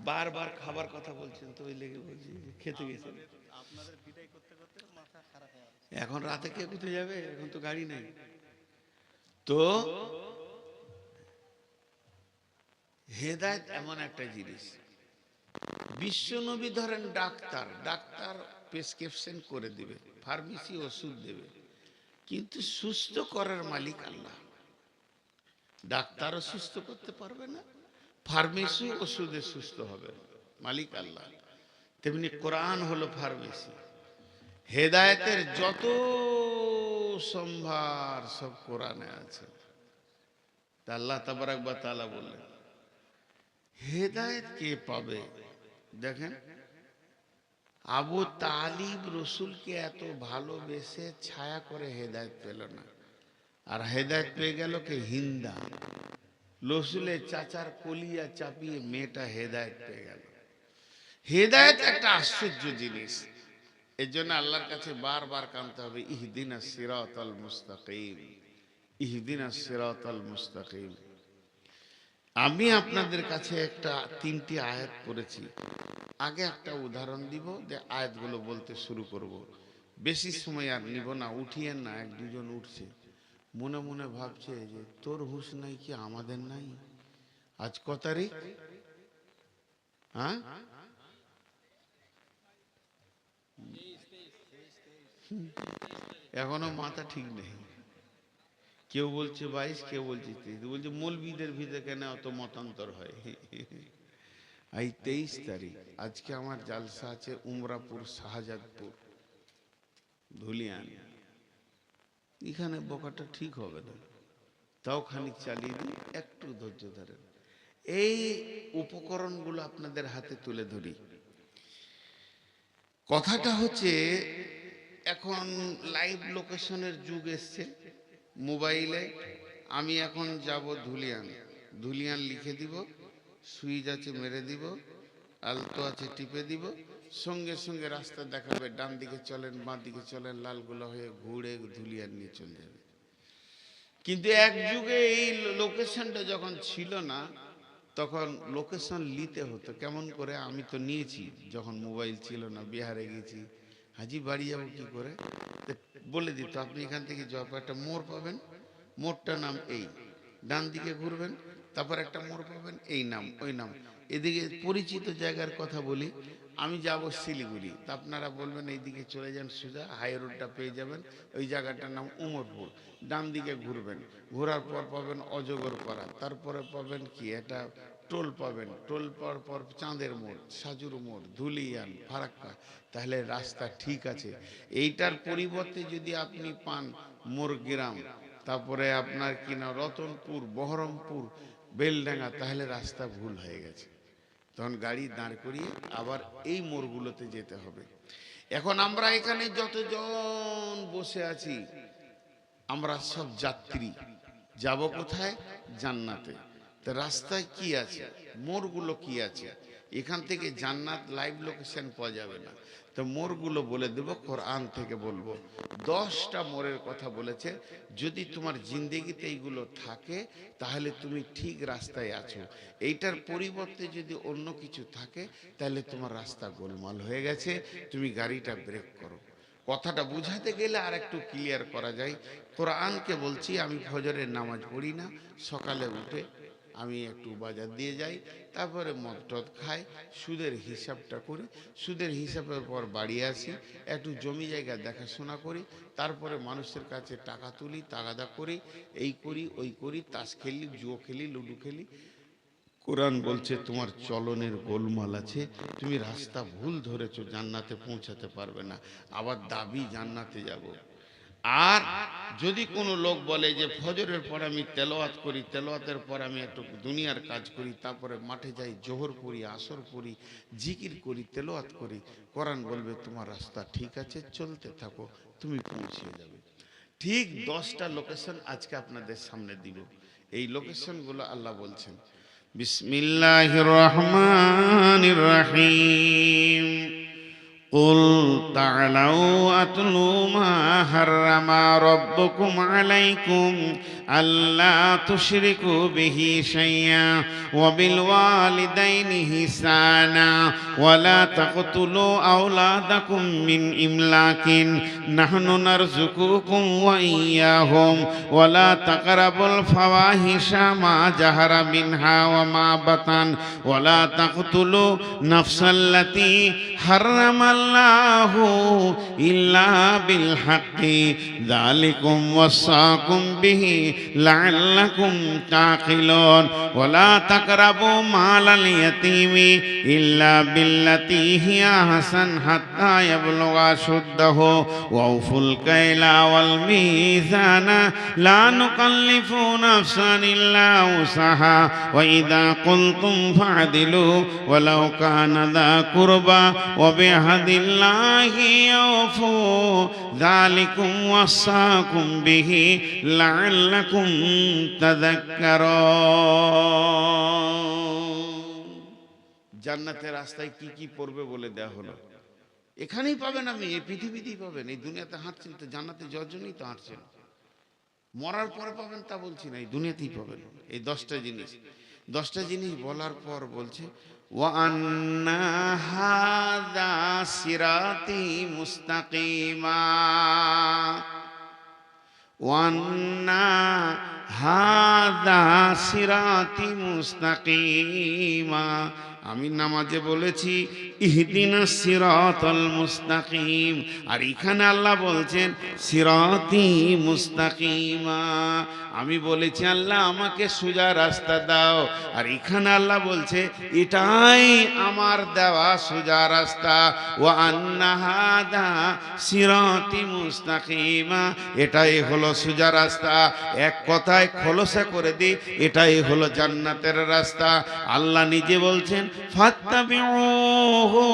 বারবার খাবার কথা বলছেন তো ওই লেগে বলছি, খেতে গেছেন। এখন রাতে কে কোথায় যাবে, এখন তো গাড়ি নেই। তো হেদায়েত এমন একটা জিনিস, বিশ্বনবী ধরেন ডাক্তার, ডাক্তার প্রেসক্রিপশন করে দিবে, ফার্মেসি ওষুধ দেবে, কিন্তু সুস্থ করার মালিক আল্লাহ। ডাক্তারও সুস্থ করতে পারবে না, ফার্মেসি ওষুধে সুস্থ হবে না, মালিক আল্লাহ। তেমনি কোরআন হলো ফার্মেসি। হেদায়েতের যত সম্ভার সব কোরআনে আছে। তা আল্লাহ তাবারাক ওয়া তাআলা বললেন, হেদায়েত কে পাবে? দেখেন, আবু তালিব রসুলকে এত ভালোবেসে ছায়া করে হেদায়েত পেল না, আর হেদায়েত পেয়ে গেল কে? হিন্দা, রসুলের চাচার কলিয়া চাপিয়ে মেয়েটা হেদায়েত পেয়ে গেল। হেদায়েত একটা আশ্চর্য জিনিস। এর জন্য আল্লাহর কাছে বারবার কাঁদতে হবে, ইহদিনাস সিরাতাল মুস্তাকিম, ইহদিনাস সিরাতাল মুস্তাকিম। আমি আপনাদের কাছে একটা 3টি আয়াত পড়েছি, আগে একটা উদাহরণ দিব, যে আয়াতগুলো বলতে শুরু করব। বেশি সময় আর নিব না, উঠিয়েন না। এক দুজন উঠছে, মনে মনে ভাবছে যে তোর হুঁশ নাই কি আমাদের নাই? আজ ক তারিখ? হ্যাঁ, এখনো মাথা ঠিক নেই। কেউ বলছে 22, কেউ বলছে 23, বলছে মৌলবীদের ভিতরে কেন অত মতান্তর হয়? এই 23 তারিখ। আজকে আমার জালসা আছে উমরাপুর, শাহজাদপুর, ধুলিয়ান। এখানে বকাটা ঠিক হবে না, তাও খানিক চালিয়ে দিই, একটু ধৈর্য ধরেন। এই উপকরণগুলো আপনাদের হাতে তুলে ধরি। কথাটা হচ্ছে, এখন লাইভ লোকেশনের যুগ এসছে মোবাইলে। আমি এখন যাব ধুলিয়ান, ধুলিয়ান লিখে দিব, সুইচ আছে মেরে দিব, আলতো আছে টিপে দিব, সঙ্গে সঙ্গে রাস্তা দেখাবে, ডান দিকে চলেন, বাঁ দিকে চলেন, লালগোলা হয়ে ঘুরে ধুলিয়ান নিয়ে চলে যাবে। কিন্তু এক যুগে এই লোকেশনটা যখন ছিল না, তখন লোকেশন নিতে হতো। কেমন করে? আমি তো নিয়েছি যখন মোবাইল ছিল না, বিহারে গেছি, হাজি বাড়ি যাবো কি করে, তো বলে দিত আপনি এখান থেকে যাওয়ার পর একটা মোড় পাবেন, মোড়টার নাম এই, ডান দিকে ঘুরবেন, তারপর একটা মোড় পাবেন, এই নাম ওই নাম। এদিকে পরিচিত জায়গার কথা বলি, আমি যাব শিলিগুড়ি, তা আপনারা বলবেন এইদিকে চলে যান সোজা, হাই রোডটা পেয়ে যাবেন, ওই জায়গাটার নাম উমরপুর, ডান দিকে ঘুরবেন, ঘোরার পর পাবেন অজগরপাড়া, তারপরে পাবেন কি একটা টোল পাবেন, টোল পাওয়ার পর চাঁদের মোড়, সাজুর মোড়, ধুলিয়ান, ফারাক্কা। তাহলে রাস্তা ঠিক আছে। এইটার পরিবর্তে যদি আপনি পান মোরগ্রাম, তারপরে আপনার কিনা রতনপুর, বহরমপুর, বেলডাঙ্গা, তাহলে রাস্তা ভুল হয়ে গেছে। তখন গাড়ি দাঁড় করিয়ে আবার এই মোড়গুলোতে যেতে হবে। এখন আমরা এখানে যতজন বসে আছি, আমরা সব যাত্রী, যাব কোথায়? জান্নাতে। তো রাস্তায় কি আছে, মোড়গুলো কি আছে? এখান থেকে জান্নাত লাইভ লোকেশন পাওয়া যাবে না, তো মোড়গুলো বলে দেব, কোরআন থেকে বলবো। 10টা মোড়ের কথা বলেছে। যদি তোমার জিন্দেগিতে এইগুলো থাকে, তাহলে তুমি ঠিক রাস্তায় আছো। এইটার পরিবর্তে যদি অন্য কিছু থাকে, তাহলে তোমার রাস্তা গোলমাল হয়ে গেছে, তুমি গাড়িটা ব্রেক করো। কথাটা বুঝাতে গেলে আর একটু ক্লিয়ার করা যায়। কোরআনকে বলছি, আমি ফজরের নামাজ পড়ি না, সকালে উঠে আমি একটু বাজার দিয়ে যাই, তারপরে মদ টদ খাই, সুদের হিসাবটা করি, সুদের হিসাবের পর বাড়ি আসি, একটু জমি জায়গা দেখাশোনা করি, তারপরে মানুষের কাছে টাকা তুলি, তাগাদা করি, এই করি ওই করি, তাস খেলি, জুয়ো খেলি, লুডু খেলি। কোরআন বলছে তোমার চলনের গোলমাল আছে, তুমি রাস্তা ভুল ধরেছো, জান্নাতে পৌঁছাতে পারবে না। আবার দাবি জান্নাতে যাব। আর যদি কোনো লোক বলে যে ফজরের পর আমি তেলাওয়াত করি, তেলাওয়াতের পর আমি একটু দুনিয়ার কাজ করি, তারপরে মাঠে যাই, জোহর পড়ি, আসর পড়ি, জিকির করি, তেলাওয়াত করি, কোরআন বলবে তোমার রাস্তা ঠিক আছে, চলতে থাকো, তুমি পৌঁছে যাবে। ঠিক 10টা লোকেশন আজকে আপনাদের সামনে দিব। এই লোকেশনগুলো আল্লাহ বলছেন, বিসমিল্লাহির রহমানির রহিম। قل تعالوا أتلوا ما حرم ربكم عليكم ألا تشركوا به شيئا وبالوالدين إحسانا ولا تقتلوا أولادكم من إملاق نحن نرزقكم وإياهم ولا تقربوا الفواحش ما ظهر منها وما بطن ولا تقتلوا نفس التي حرم الله إلا بالحق ذلكم وصاكم به لعلكم تعقلون ولا تقربوا مال اليتيم إلا بالتي هي أحسن حتى يبلغ أشده وأوفوا الكيل والميزان لا نكلف نفسا إلا وسعها وإذا قلتم فاعدلوا ولو كان ذا قربى وبعهد الله أوفوا ذلكم وصاكم به لعلكم تذكرون। জান্নাতের রাস্তায় কি কি পড়বে বলে দেয়া হলো। এখানেই পাবেন, আপনি এই পৃথিবীতেই পাবেন। এই দুনিয়াতে হাঁটছেন তো জান্নাতে যাওয়ার জন্যই তো হাঁটছেন। মরার পরে পাবেন তা বলছি না, এই দুনিয়াতেই পাবেন এই 10টা জিনিস। 10টা জিনিস বলার পর বলছে ওয়া আন্না হাযা সিরাতি মুস্তাকিমা, ওয়া আন্না হাযা সিরাতি মুস্তাকিমা, আমি নামাজে বলেছি ইহদিনাস সিরাতাল মুস্তাকিম, আর এখানে আল্লাহ বলছেন সিরাতি মুস্তাকিমা। আমি বলেছি আল্লাহ আমাকে সোজা রাস্তা দাও, আর এখানে আল্লাহ বলছে এটাই আমার দেওয়া সোজা রাস্তা। ওয়া আন্না হাযা সিরাতি মুস্তাকিমা, এটাই হলো সোজা রাস্তা। এক কথায় খোলসা করে দিই, এটাই হলো জান্নাতের রাস্তা। আল্লাহ নিজে বলছেন ফাত্তাবিউহু,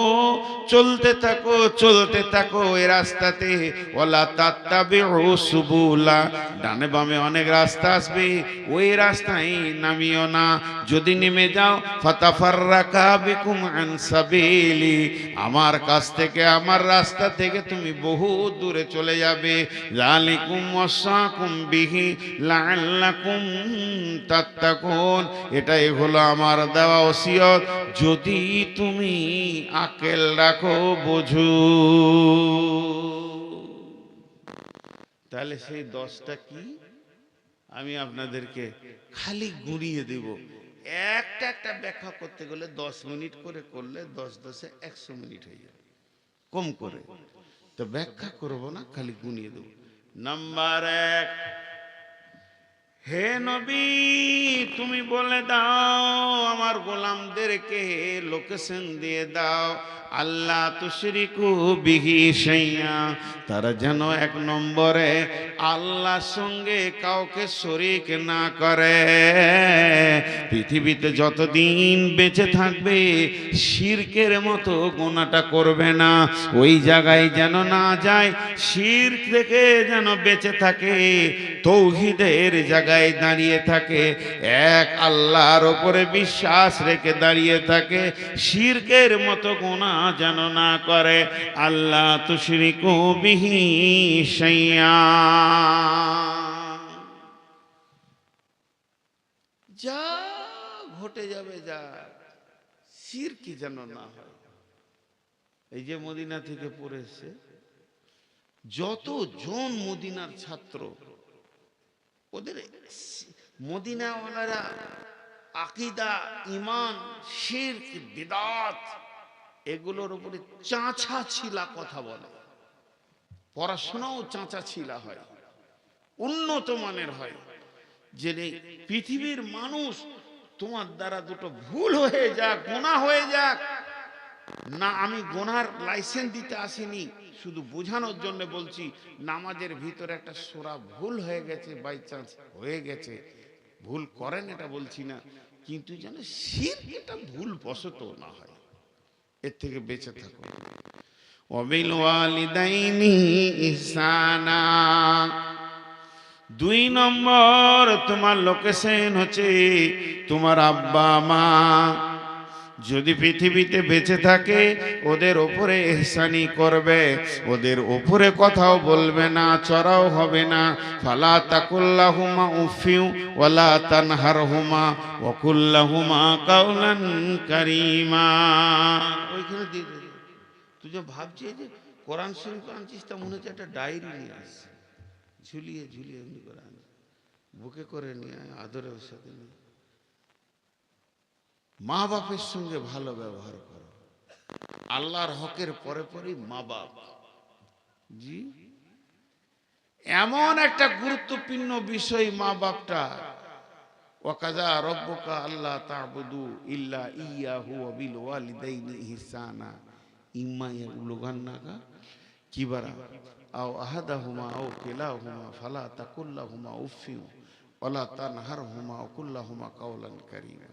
চলতে থাকো চলতে থাকো এই রাস্তাতে। ওয়ালা তাত্তাবিউ সুবুলা, ডানে বামে অনেক রাস্তা আসবে, ওই রাস্তায় নামিও না। যদি নেমে যাও ফাতাফাররাকা বিকুম আন সাবিলি, আমার কাছ থেকে আমার রাস্তা থেকে তুমি বহু দূরে চলে যাবে। যালিকুম ওয়াসাকুম বিহি লাআল্লাকুম তাত্তাকুন, এটাই হলো আমার দেওয়া ওসিয়ত, যদি তুমি আকেল রাখো বোঝো। তাহলে সেই 10টা কি আমি আপনাদেরকে খালি গুড়িয়ে দেব। একটা একটা ব্যাখ্যা করতে গেলে 10 মিনিট করে করলে 10 10 100 মিনিট হয়ে যাবে কম করে, তো ব্যাখ্যা করব না, খালি গুনিয়ে দেব। নাম্বার 1, হে নবী তুমি বলে দাও আমার গোলামদেরকে, লোকেশন দিয়ে দাও, আল্লাহ তুশরিকু বিহি শাইয়া, তারা যেন 1 নম্বরে আল্লাহর সঙ্গে কাউকে শরীক না করে। পৃথিবীতে যতদিন বেঁচে থাকবে শিরকের মতো গুনাহটা করবে না, ওই জায়গায় যেন না যায়, শিরক থেকে যেন বেঁচে থাকে, তৌহিদের জায়গায় দাঁড়িয়ে থাকে, এক আল্লাহর উপরে বিশ্বাস রেখে দাঁড়িয়ে থাকে, শিরকের মতো গুনাহ যেন না করে। আল্লাহ তুশরিকু বিহি শাইয়া, যা ঘটে যাবে যা, শিরক যেন না হয়। এই যে মদিনা থেকে পড়েছে যতজন মদিনার ছাত্র, ওদের মদিনাওয়ালারা আকীদা, ঈমান, শিরক, বিদআত এগুলোর উপরে চাঁচা ছিলা কথা বলে। পড়াশোনাও চাঁচা ছিলা হয়, উন্নত মানের হয়। যে পৃথিবীর মানুষ তোমার দ্বারা দুটো ভুল হয়ে যাক, গুনাহ হয়ে যাক না, আমি গুনার লাইসেন্স দিতে আসিনি, শুধু বোঝানোর জন্য বলছি, নামাজের ভিতরে একটা সূরা ভুল হয়ে গেছে, বাই চান্স হয়ে গেছে, ভুল করেন এটা বলছি না, কিন্তু যেন শিরক এটা ভুল বশত না হয়, এর থেকে বেঁচে থাকো। ওয়াবিল ওয়ালিদাইনি ইহসানা, 2 নম্বর তোমার লোকেশন হচ্ছে তোমার আব্বা মা, যদি পৃথিবীতে বেঁচে থাকে ওদের ওপরে ইহসানি করবে, ওদের ওপরে কথাও বলবে না, চড়াও হবে না। ফালা তাকুল্লাহুমা উফিউ ওয়ালা তানহারহুমা ওয়া কুল্লাহুমা কাওলান কারীমা। ওইখানে দিয়ে দে, তুই যে ভাবছিস যে কোরআন শরীফ আনছিস, তা মনে হচ্ছে একটা ডায়েরি নিয়ে আসছে, ঝুলিয়ে ঝুলিয়ে এমনি করে আন, বুকে করে নিয়ে আদরের সাথে নিয়ে। মা বাপের সঙ্গে ভালো ব্যবহার করো, আল্লাহর হকের পরে পরেই মা বাপ। জি, এমন একটা গুরুত্বপূর্ণ বিষয় মা বাপটা। ওয়াকাযা রাব্বুকা আল্লা তা'বুদু ইল্লা ইয়াহু ওয়া বিল ওয়ালিদাইনি ইহসানা ইম্মা ইয়াবলুগান্নাকা কিবারা আও আহাদাহুমা আও কিলাহুমা ফালা তাকুল্লাহুমা উফফিন ওয়ালা তানহারহুমা ওয়া কুল্লাহুমা কাওলান কারীমা।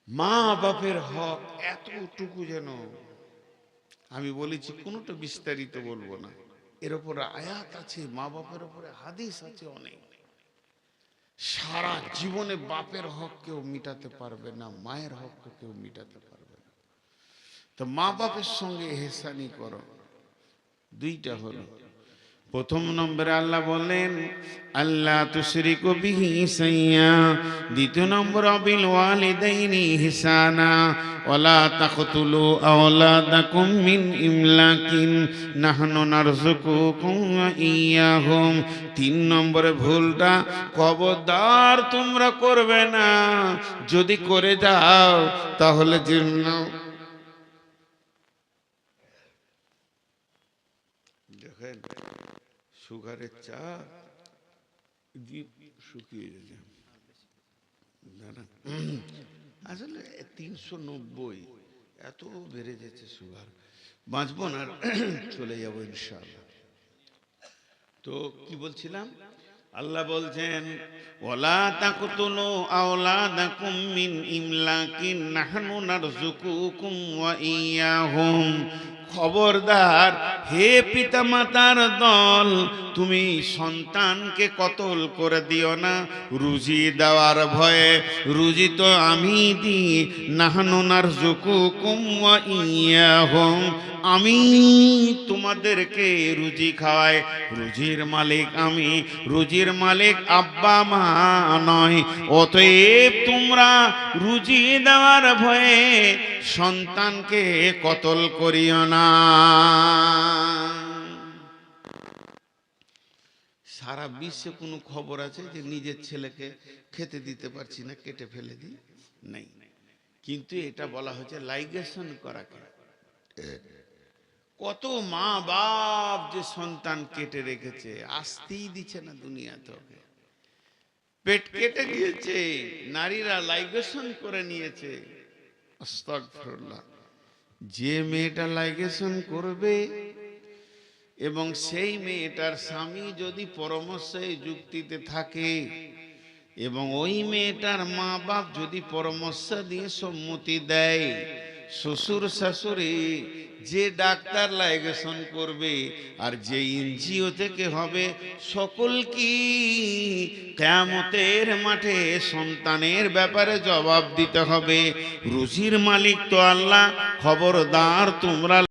মা বাপের হক এতটুকু, যেন আমি বলেছি কোনোটা বিস্তারিত বলবো না, এর উপরে আয়াত আছে, মা বাপের উপরে হাদিস আছে অনেক। সারা জীবনে বাপের হক কেউ মিটাতে পারবে না, মায়ের হক কেউ মিটাতে পারবে না। তো মা বাপের সঙ্গে ইহসানি করো। 2টা হলো প্রথম নম্বরে আল্লাহ বললেন আল্লাহ তুশরিকু বিহি শাইয়্যা, দ্বিতীয় নম্বর বিল ওয়ালিদাইনি ইহসানা, ওয়ালা তাকতুলু আওলাদাকুম মিন ইমলাকিন নাহনু নারযুকুকুম ওয়া ইয়্যাহুম, তিন নম্বরে ভুলটা খবরদার তোমরা করবে না, যদি করে যাও তাহলে জীর্ণ। দেখেন সুগারের চা শুকিয়ে গেছে, আসলে 390 এত বেড়ে যাচ্ছে সুগার, বাঁচবো না, চলে যাবো ইনশাআল্লাহ। তো কি বলছিলাম, আল্লাহ বলছেন ওয়ালা তাকতুলু আওলাদাকুম মিন ইমলাকিন নাহনু নারযুকুকুম ওয়া ইয়্যাহুম, খবরদার হে পিতামাতার দল, তুমি সন্তানকে কতল করে দিও না রুজি দেওয়ার ভয়ে, রুজি তো আমি দিই, নাহনু নারযুকুকুম ওয়া ইয়্যাহুম, আমি তোমাদেরকে রুজি খাওয়াই, রুজির মালিক আমি, রুজির মালিক আব্বা মা নয়। অতএব তোমরা রুজি দেওয়ার ভয়ে সন্তানকে কতল করিও না। সারা বিশ্বে কোনো খবর আছে যে নিজের ছেলেকে খেতে দিতে পারছি না, কেটে ফেলে দিই? নেই। কিন্তু এটা বলা হচ্ছে লাইগেশন করাকে। কত মা বাপ যে সন্তান কেটে রেখেছে, আসতেই দিচ্ছে না দুনিয়াতে, ওকে পেট কেটে দিয়েছে, নারীরা লাইগেশন করে নিয়েছে। আস্তাগফিরুল্লাহ। যে মেয়েটা লাইগেশন করবে এবং সেই মেয়েটার স্বামী যদি পরামর্শে যুক্তিতে থাকে এবং ওই মেয়েটার মা বাপ যদি পরামর্শ দিয়ে সম্মতি দেয়, শ্বশুর শাশুড়ি যে ডাক্তার লাইগেশন করবে আর যে এনজিও থেকে হবে, সকল কি কিয়ামতের মাঠে সন্তানের ব্যাপারে জবাব দিতে হবে। রুজির মালিক তো আল্লাহ, খবরদার তোমরা